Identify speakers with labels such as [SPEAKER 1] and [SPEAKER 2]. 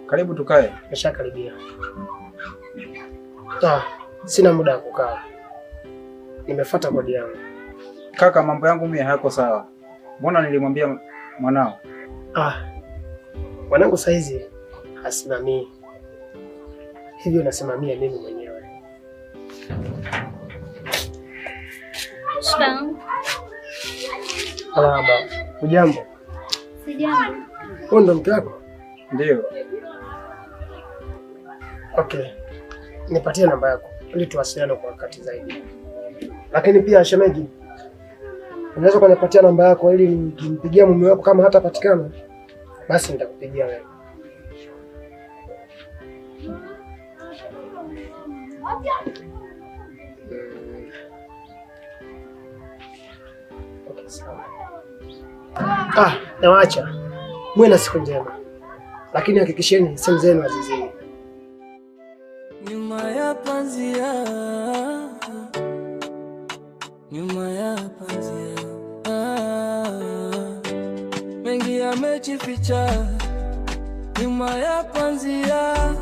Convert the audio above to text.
[SPEAKER 1] Karibu tukae.
[SPEAKER 2] Nimeshakaribia. Sina muda wa kukaa. Nimefuata kodi yangu.
[SPEAKER 1] Kaka, mambo yangu mimi hayako sawa. Mbona nilimwambia mwanao?
[SPEAKER 2] Mwanangu saizi hasimamii. Hivyo nasimamia mimi mwenyewe. Alaba, hujambo?
[SPEAKER 3] Sijambo.
[SPEAKER 2] Wewe ndo mke wako?
[SPEAKER 1] Ndio.
[SPEAKER 2] Okay. Nipatie namba yako ili tuwasiliane kwa wakati zaidi. Lakini pia shemeji, unaweza kunipatia namba yako ili nikimpigia mume wako kama hatapatikana basi nitakupigia wewe. Okay, sawa. Nawaacha. Muwe na siku njema. Lakini hakikisheni simu zenu hazizimi.
[SPEAKER 4] Nyuma ya pazia, nyuma ya pazia, mengi yamejificha nyuma ya pazia.